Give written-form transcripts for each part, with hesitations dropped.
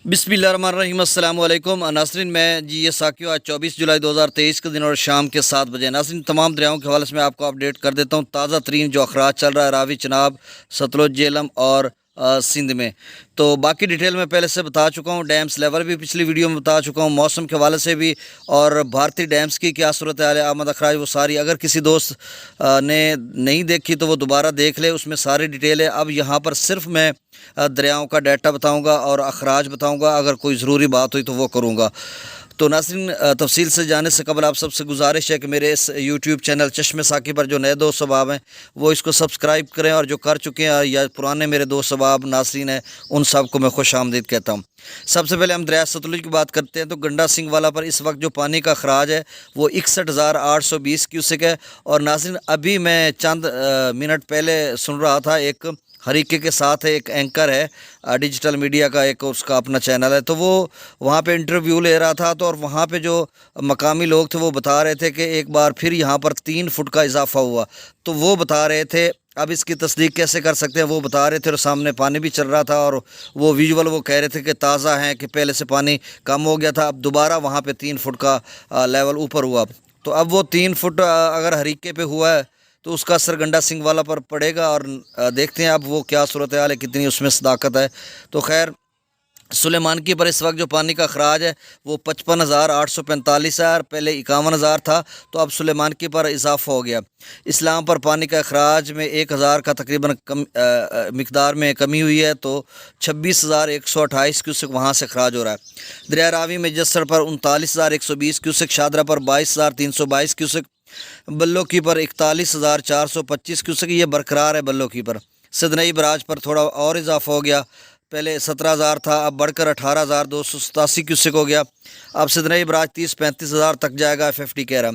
बिस्मिल्लाहिर्रहमानिर्रहीम। अस्सलाम वालेकुम नाज़रीन, मैं जी ये साकियो आज 24 जुलाई 2023 के दिन और शाम के 7 बजे नाज़रीन तमाम दरियाओं के हवाले से मैं आपको अपडेट कर देता हूँ। ताज़ा तरीन जो अखराज चल रहा है रावी, चनाब, सतलुज, झेलम और सिंध में, तो बाकी डिटेल में पहले से बता चुका हूँ। डैम्स लेवल भी पिछली वीडियो में बता चुका हूँ, मौसम के हवाले से भी, और भारतीय डैम्स की क्या सूरत हाल है, आमद अखराज, वो सारी अगर किसी दोस्त ने नहीं देखी तो वो दोबारा देख ले, उसमें सारी डिटेल है। अब यहाँ पर सिर्फ मैं दरियाओं का डाटा बताऊँगा और अखराज बताऊँगा, अगर कोई ज़रूरी बात हुई तो वो करूँगा। तो नाज़रीन, तफसील से जाने से कबल आप सबसे गुजारिश है कि मेरे इस यूट्यूब चैनल चश्मे साकी पर जो नए दोस्त सबाब हैं वो इसको सब्सक्राइब करें, और जो कर चुके हैं या पुराने मेरे दोस्त सबाब नाज़रीन हैं उन सब को मैं खुश आमदीद कहता हूँ। सबसे पहले हम दरिया सतलुज की बात करते हैं। तो गंडा सिंह वाला पर इस वक्त जो पानी का अखराज है वो 61,820 क्यूसिक है। और नाज़रीन, अभी मैं चंद मिनट पहले सुन रहा था, एक हरीके के साथ है, एक एंकर है डिजिटल मीडिया का, एक उसका अपना चैनल है, तो वो वहाँ पे इंटरव्यू ले रहा था। तो और वहाँ पे जो मकामी लोग थे वो बता रहे थे कि एक बार फिर यहाँ पर 3 फुट का इजाफा हुआ। तो वो बता रहे थे, अब इसकी तस्दीक कैसे कर सकते हैं, वो बता रहे थे, और सामने पानी भी चल रहा था, और वो विजुअल वो कह रहे थे कि ताज़ा हैं, कि पहले से पानी कम हो गया था, अब दोबारा वहाँ पे 3 फुट का लेवल ऊपर हुआ। तो अब वो 3 फुट अगर हरीके पे हुआ है तो उसका असर गंडा सिंह वाला पर पड़ेगा, और देखते हैं अब वो क्या सूरत हाल है, कितनी उसमें सदाकत है। तो खैर, सुलेमानकी पर इस वक्त जो पानी का अखराज है वो 55,845 है, और पहले 51,000 था, तो अब सुलेमानकी पर इजाफा हो गया। इस्लाम पर पानी का अखराज में 1,000 का तकरीबन मिकदार में कमी हुई है, तो 26,128 क्यूसिक वहाँ से अखराज हो रहा है। दरिया रावी में जस्सर पर 39,120 क्यूसिक, शादरा पर 22,322 क्यूसिक, बल्लो की पर 41,425 क्यूसिक, ये बरकरार है बल्लो की पर। सिदनई बराज पर थोड़ा और इजाफा हो गया, पहले 17,000 था, अब बढ़कर 18,287 क्यूसिक हो गया। अब सिदनई बराज 30-35,000 तक जाएगा, FFT कह रहा।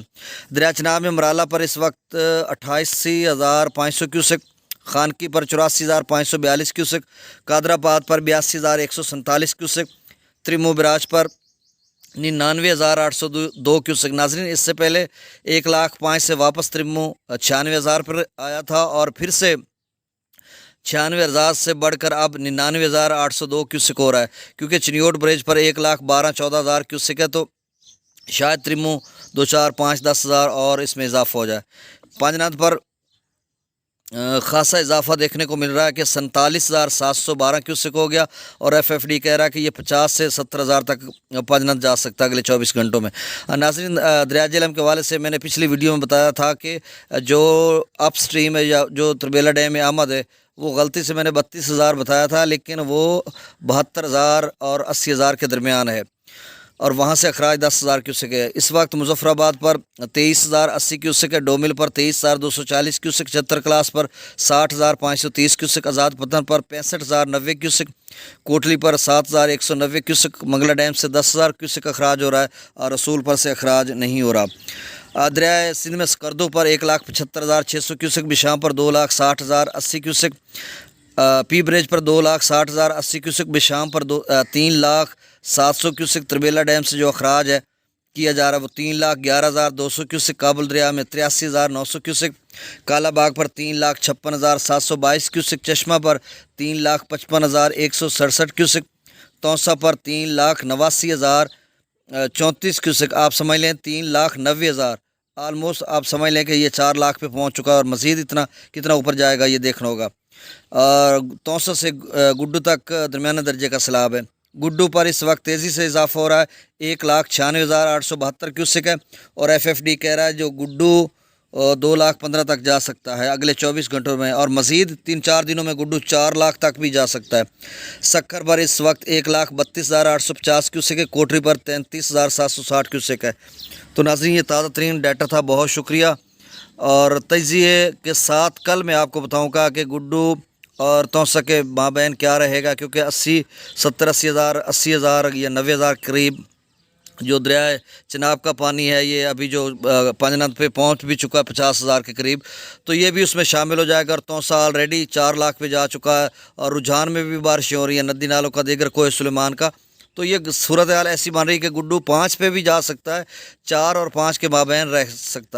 दरिया चनाब में मराला पर इस वक्त 88,500 क्यूसिक, खानकी पर 84,542 क्यूसिक, कादराबाद पर 82,147 क्यूसिक, त्रिमो बराज पर 99,802 क्यूसिक। नाजरीन, इससे पहले 1,05,000 से वापस त्रिमो 96,000 पर आया था, और फिर से 96,000 से बढ़कर अब 99,802 क्यूसिक हो रहा है, क्योंकि चिनियोट ब्रिज पर 1,12,14,000 क्यूसिक है। तो शायद त्रिमो 2, 4, 5, 10,000 और इसमें इजाफा हो जाए। पांचनाथ पर खासा इजाफा देखने को मिल रहा है कि 47,712 क्यूसिक हो गया, और FFD कह रहा है कि ये 50 से 70,000 तक पांचनाथ जा सकता है अगले 24 घंटों में। नाज़रीन, दरिया झेलम के हवाले से मैंने पिछली वीडियो में बताया था कि जो अप स्ट्रीम है या जो त्रिबेला डैम में आमद है, वो गलती से मैंने 32,000 बताया था, लेकिन वो 72,000 और 80,000 के दरमियान है, और वहाँ से अखराज 10,000 क्यूसिक है। इस वक्त मुजफ्फराबाद पर 23,080 क्यूसिक है, डोमिल पर 23,240 क्यूसिक, 76 क्लास पर 60,530 क्यूसिक, आज़ाद पतन पर 65,090 क्यूसिक, कोटली पर 7,190 क्यूसिक, मंगला डैम से 10,000 क्यूसिक अखराज हो रहा है, और रसूल पर से अखराज नहीं हो रहा। दरिया सिंध में स्कर्दो पर 1,75,600 क्यूसिक, बिशाम पर 2,60,080 क्यूसिक, पी ब्रिज पर 2,60,080 क्यूसिक, बिशाम पर 3,07,000 क्यूसिक। त्रिबेला डैम से जो अखराज है किया जा रहा है वो 3,11,200 क्यूसिक, काबुल दरिया में 83,900 क्यूसिक, काला बाग पर 3,56,722 क्यूसिक, चश्मा पर 3,55,167 क्यूसिक, तौसा पर 3,89,034 क्यूसिक। आप समझ लें 3,90,000, आलमोस्ट आप समझ लें कि ये 4 लाख पे पहुंच चुका है, और मज़ीद इतना कितना ऊपर जाएगा ये देखना होगा। और तौसा से गुड्डू तक दरमियाना दर्जे का सैलाब है। गुड्डू पर इस वक्त तेज़ी से इजाफा हो रहा है, 1,96,872 क्यूसिक है, और FFD कह रहा है जो गुड्डू 2,15,000 तक जा सकता है अगले 24 घंटों में, और मज़ीद 3-4 दिनों में गुड्डू 4 लाख तक भी जा सकता है। सक्खर पर इस वक्त 1,32,850 क्यूसिक है, कोटरी पर 33,760 क्यूसिक है। तो नाज़रीन, ये ताज़ा तरीन डाटा था, बहुत शुक्रिया। और तजिए के साथ कल मैं आपको बताऊंगा कि गुड्डू और तौसा के माबैन क्या रहेगा, क्योंकि 80,000 या 90,000 करीब जो दरिया चनाब का पानी है, ये अभी जो पांचनाथ पे पहुंच भी चुका है 50,000 के करीब, तो ये भी उसमें शामिल हो जाएगा। और तौसा ऑलरेडी 4 लाख पे जा चुका है, और रुझान में भी बारिशें हो रही हैं, नदी नालों का, दीगर कोह सुलेमान का। तो ये सूरत हाल ऐसी बन रही है कि गुड्डू 5 पे भी जा सकता है, 4 और 5 के माबैन रह सकता है।